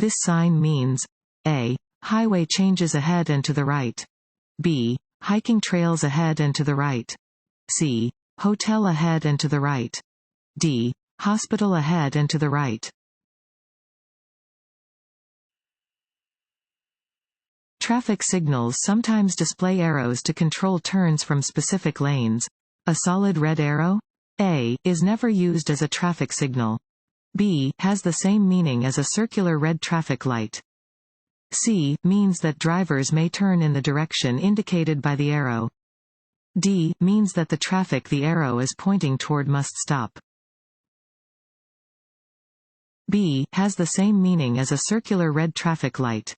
This sign means A. Highway changes ahead and to the right. B. Hiking trails ahead and to the right. C. Hotel ahead and to the right. D. Hospital ahead and to the right. Traffic signals sometimes display arrows to control turns from specific lanes. A solid red arrow? A. Is never used as a traffic signal. B. Has the same meaning as a circular red traffic light. C. Means that drivers may turn in the direction indicated by the arrow. D. Means that the traffic the arrow is pointing toward must stop. B. Has the same meaning as a circular red traffic light.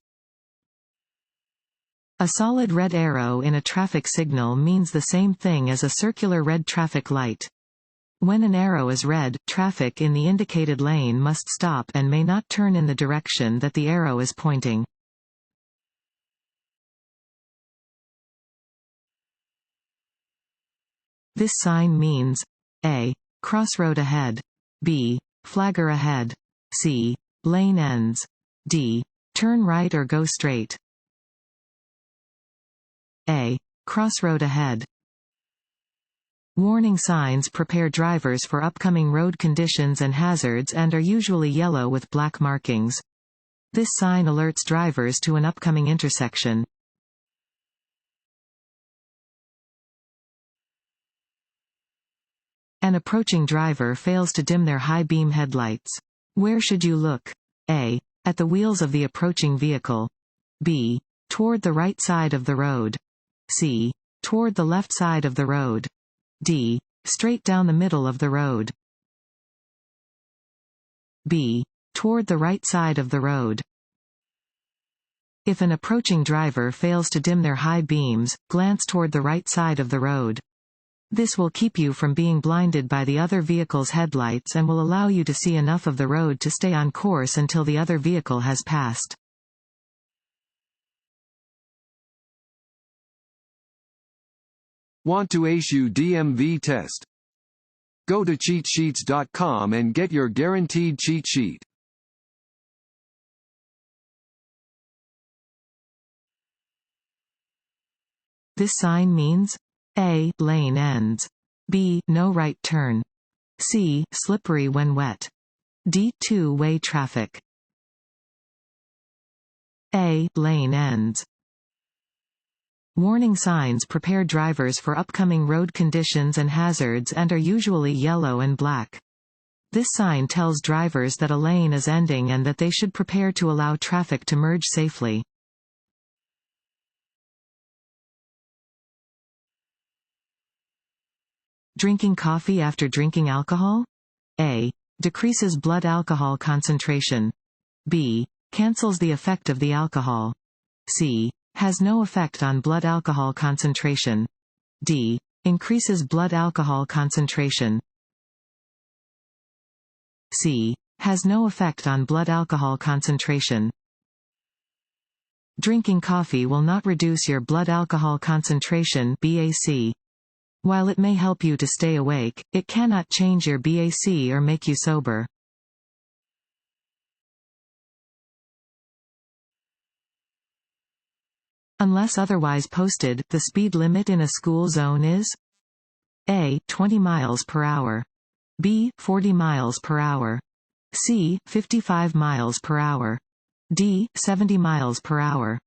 A solid red arrow in a traffic signal means the same thing as a circular red traffic light. When an arrow is red, traffic in the indicated lane must stop and may not turn in the direction that the arrow is pointing. This sign means A. Crossroad ahead. B. Flagger ahead. C. Lane ends. D. Turn right or go straight. A. Crossroad ahead. Warning signs prepare drivers for upcoming road conditions and hazards and are usually yellow with black markings. This sign alerts drivers to an upcoming intersection. An approaching driver fails to dim their high-beam headlights. Where should you look? A. At the wheels of the approaching vehicle. B. Toward the right side of the road. C. Toward the left side of the road. D. Straight down the middle of the road. B. Toward the right side of the road. If an approaching driver fails to dim their high beams, glance toward the right side of the road. This will keep you from being blinded by the other vehicle's headlights and will allow you to see enough of the road to stay on course until the other vehicle has passed. Want to ace your DMV test? Go to cheatsheets.com and get your guaranteed cheat sheet. This sign means A. Lane ends. B. No right turn. C. Slippery when wet. D. Two-way traffic. A. Lane ends. Warning signs prepare drivers for upcoming road conditions and hazards and are usually yellow and black. This sign tells drivers that a lane is ending and that they should prepare to allow traffic to merge safely. Drinking coffee after drinking alcohol? A. Decreases blood alcohol concentration. B. Cancels the effect of the alcohol. C. Has no effect on blood alcohol concentration. D. Increases blood alcohol concentration. C. Has no effect on blood alcohol concentration. Drinking coffee will not reduce your blood alcohol concentration (BAC). While it may help you to stay awake, it cannot change your BAC or make you sober. Unless otherwise posted, the speed limit in a school zone is A. 20 miles per hour. B. 40 miles per hour. C. 55 miles per hour. D. 70 miles per hour.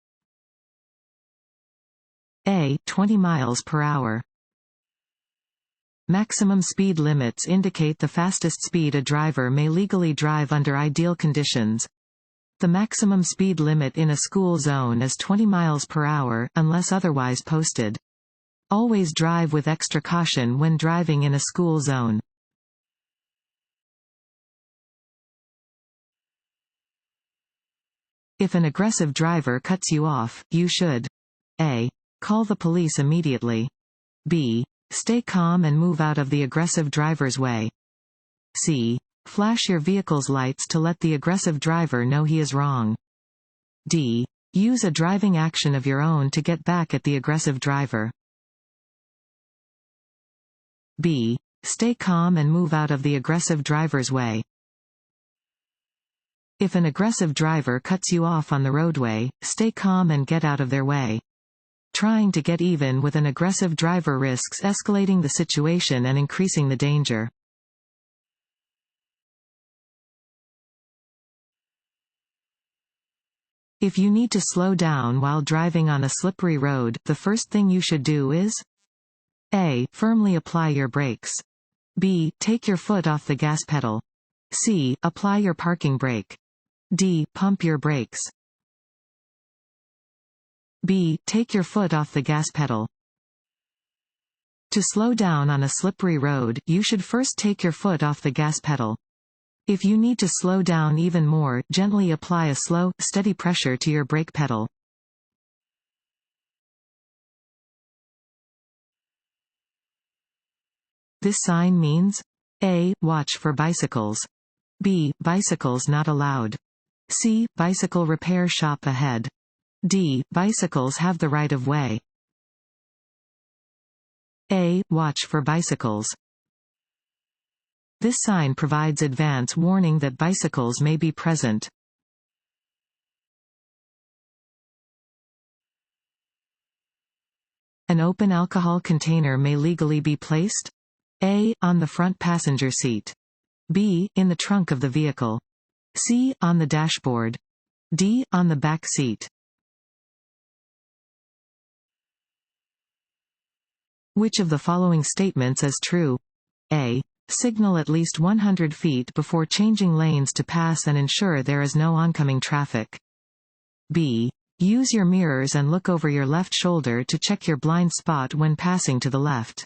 A. 20 miles per hour. Maximum speed limits indicate the fastest speed a driver may legally drive under ideal conditions. The maximum speed limit in a school zone is 20 miles per hour, unless otherwise posted. Always drive with extra caution when driving in a school zone. If an aggressive driver cuts you off, you should A. Call the police immediately. B. Stay calm and move out of the aggressive driver's way. C. Flash your vehicle's lights to let the aggressive driver know he is wrong. D. Use a driving action of your own to get back at the aggressive driver. B. Stay calm and move out of the aggressive driver's way. If an aggressive driver cuts you off on the roadway, stay calm and get out of their way. Trying to get even with an aggressive driver risks escalating the situation and increasing the danger. If you need to slow down while driving on a slippery road, the first thing you should do is A. Firmly apply your brakes. B. Take your foot off the gas pedal. C. Apply your parking brake. D. Pump your brakes. B. Take your foot off the gas pedal. To slow down on a slippery road, you should first take your foot off the gas pedal. If you need to slow down even more, gently apply a slow, steady pressure to your brake pedal. This sign means A. Watch for bicycles. B. Bicycles not allowed. C. Bicycle repair shop ahead. D. Bicycles have the right of way. A. Watch for bicycles. This sign provides advance warning that bicycles may be present. An open alcohol container may legally be placed A. On the front passenger seat. B. In the trunk of the vehicle. C. On the dashboard. D. On the back seat. Which of the following statements is true? A. Signal at least 100 feet before changing lanes to pass and ensure there is no oncoming traffic. B. Use your mirrors and look over your left shoulder to check your blind spot when passing to the left.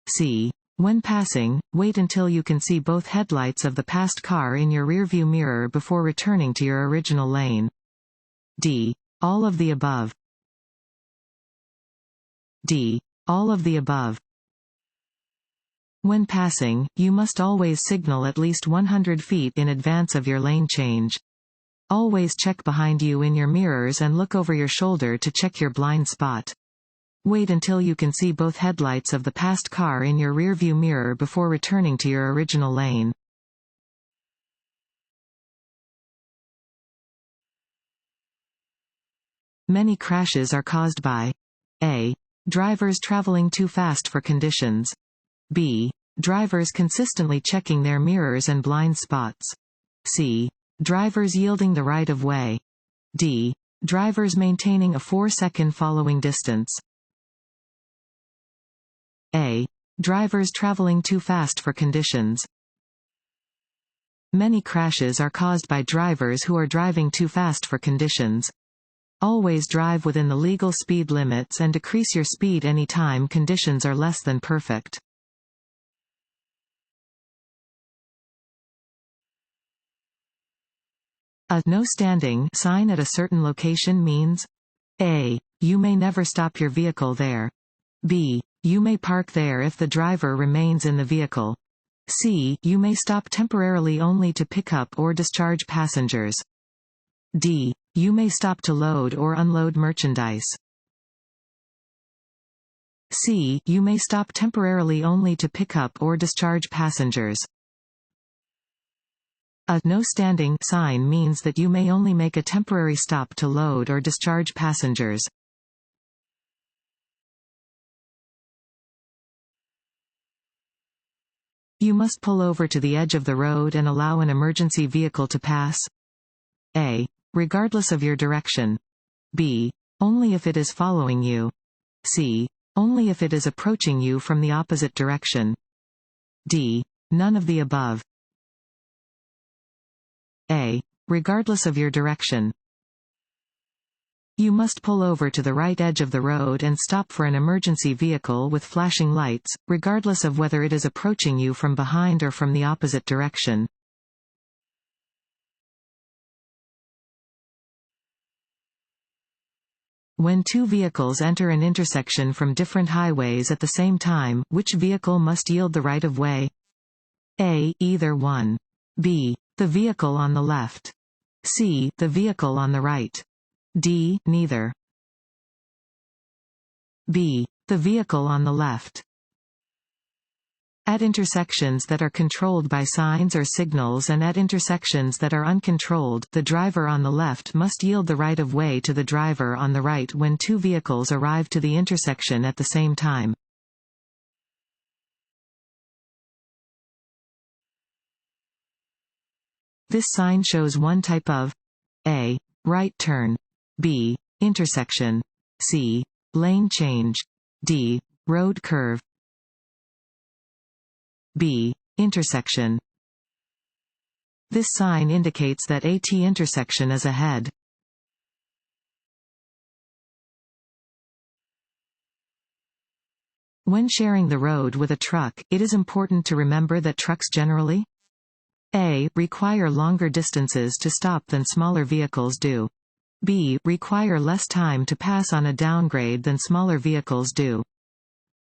C. When passing, wait until you can see both headlights of the passed car in your rearview mirror before returning to your original lane. D. All of the above. D. All of the above. When passing, you must always signal at least 100 feet in advance of your lane change. Always check behind you in your mirrors and look over your shoulder to check your blind spot. Wait until you can see both headlights of the passed car in your rearview mirror before returning to your original lane. Many crashes are caused by A. Drivers traveling too fast for conditions. B. Drivers consistently checking their mirrors and blind spots. C. Drivers yielding the right of way. D. Drivers maintaining a 4-second following distance. A. Drivers traveling too fast for conditions. Many crashes are caused by drivers who are driving too fast for conditions. Always drive within the legal speed limits and decrease your speed any time conditions are less than perfect. A no standing sign at a certain location means A. You may never stop your vehicle there. B. You may park there if the driver remains in the vehicle. C. You may stop temporarily only to pick up or discharge passengers. D. You may stop to load or unload merchandise. C. You may stop temporarily only to pick up or discharge passengers. A no standing sign means that you may only make a temporary stop to load or discharge passengers. You must pull over to the edge of the road and allow an emergency vehicle to pass. A. Regardless of your direction. B. Only if it is following you. C. Only if it is approaching you from the opposite direction. D. None of the above. A. Regardless of your direction. You must pull over to the right edge of the road and stop for an emergency vehicle with flashing lights, regardless of whether it is approaching you from behind or from the opposite direction. When two vehicles enter an intersection from different highways at the same time, which vehicle must yield the right of way? A. Either one. B. The vehicle on the left. C. The vehicle on the right. D. Neither. B. The vehicle on the left. At intersections that are controlled by signs or signals and at intersections that are uncontrolled, the driver on the left must yield the right-of-way to the driver on the right when two vehicles arrive to the intersection at the same time. This sign shows one type of A. Right turn, B. Intersection, C. Lane change, D. Road curve, B. Intersection. This sign indicates that a T intersection is ahead. When sharing the road with a truck, it is important to remember that trucks generally A. Require longer distances to stop than smaller vehicles do. B. Require less time to pass on a downgrade than smaller vehicles do.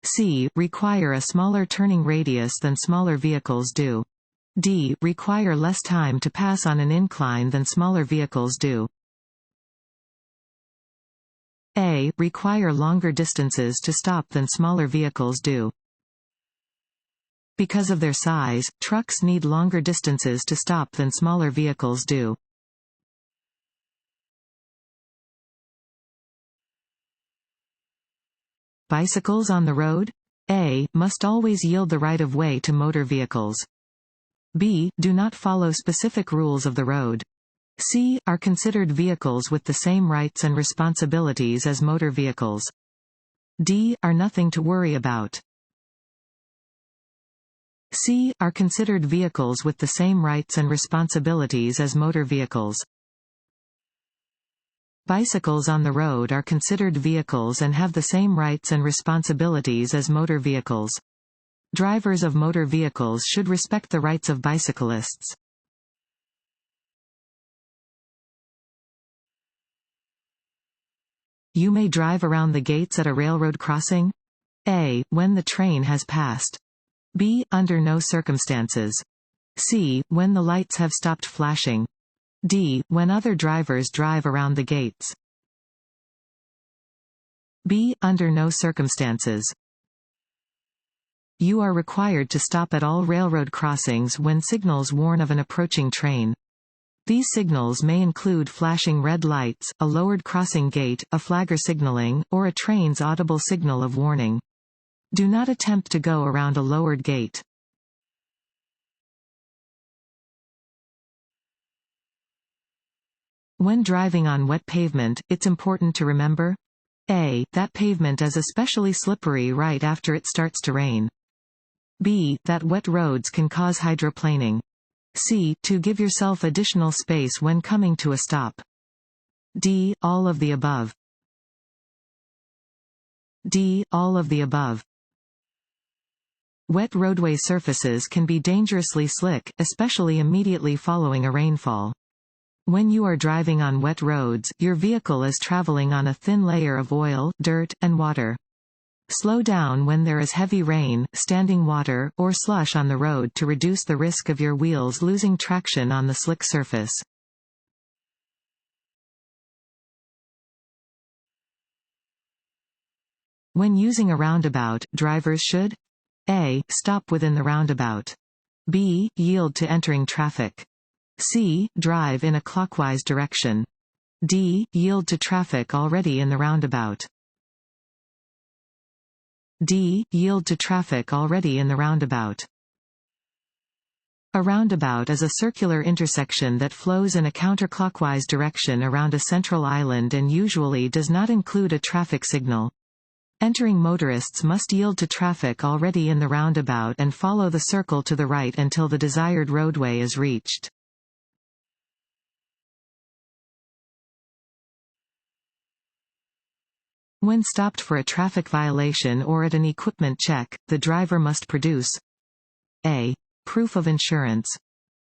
C. Require a smaller turning radius than smaller vehicles do. D. Require less time to pass on an incline than smaller vehicles do. A. Require longer distances to stop than smaller vehicles do. Because of their size, trucks need longer distances to stop than smaller vehicles do. Bicycles on the road? A. Must always yield the right-of-way to motor vehicles. B. Do not follow specific rules of the road. C. Are considered vehicles with the same rights and responsibilities as motor vehicles. D. Are nothing to worry about. C. Are considered vehicles with the same rights and responsibilities as motor vehicles. Bicycles on the road are considered vehicles and have the same rights and responsibilities as motor vehicles. Drivers of motor vehicles should respect the rights of bicyclists. You may drive around the gates at a railroad crossing. A. When the train has passed. B. Under no circumstances. C. When the lights have stopped flashing. D. When other drivers drive around the gates. B. Under no circumstances. You are required to stop at all railroad crossings when signals warn of an approaching train. These signals may include flashing red lights, a lowered crossing gate, a flagger signaling, or a train's audible signal of warning. Do not attempt to go around a lowered gate. When driving on wet pavement, it's important to remember A. That pavement is especially slippery right after it starts to rain. B. That wet roads can cause hydroplaning. C. To give yourself additional space when coming to a stop. D. All of the above. D. All of the above. Wet roadway surfaces can be dangerously slick, especially immediately following a rainfall. When you are driving on wet roads, your vehicle is traveling on a thin layer of oil, dirt, and water. Slow down when there is heavy rain, standing water, or slush on the road to reduce the risk of your wheels losing traction on the slick surface. When using a roundabout, drivers should A. Stop within the roundabout. B. Yield to entering traffic. C. Drive in a clockwise direction. D. Yield to traffic already in the roundabout. D. Yield to traffic already in the roundabout. A roundabout is a circular intersection that flows in a counterclockwise direction around a central island and usually does not include a traffic signal. Entering motorists must yield to traffic already in the roundabout and follow the circle to the right until the desired roadway is reached. When stopped for a traffic violation or at an equipment check, the driver must produce A. Proof of insurance.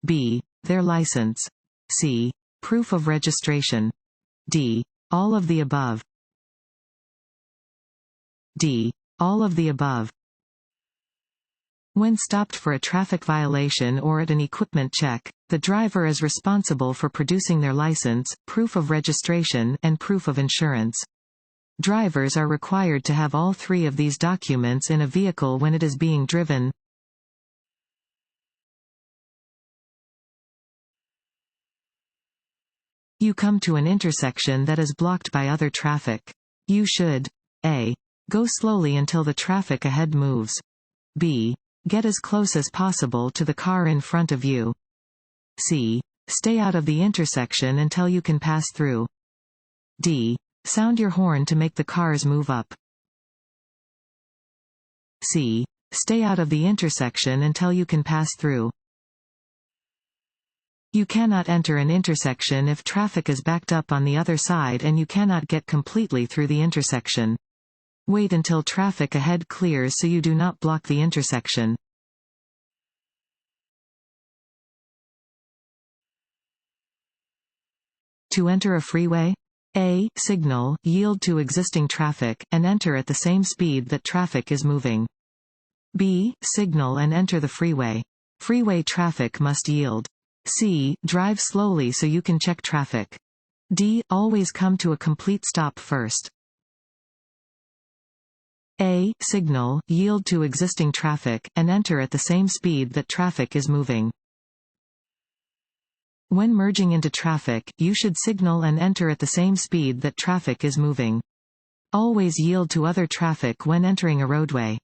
B. Their license. C. Proof of registration. D. All of the above. D. All of the above. When stopped for a traffic violation or at an equipment check, the driver is responsible for producing their license, proof of registration, and proof of insurance. Drivers are required to have all three of these documents in a vehicle when it is being driven. You come to an intersection that is blocked by other traffic. You should A. Go slowly until the traffic ahead moves. B. Get as close as possible to the car in front of you. C. Stay out of the intersection until you can pass through. D. Sound your horn to make the cars move up. C. Stay out of the intersection until you can pass through. You cannot enter an intersection if traffic is backed up on the other side and you cannot get completely through the intersection. Wait until traffic ahead clears so you do not block the intersection. To enter a freeway, A. Signal, yield to existing traffic, and enter at the same speed that traffic is moving. B. Signal and enter the freeway. Freeway traffic must yield. C. Drive slowly so you can check traffic. D. Always come to a complete stop first. A. Signal, yield to existing traffic, and enter at the same speed that traffic is moving. When merging into traffic, you should signal and enter at the same speed that traffic is moving. Always yield to other traffic when entering a roadway.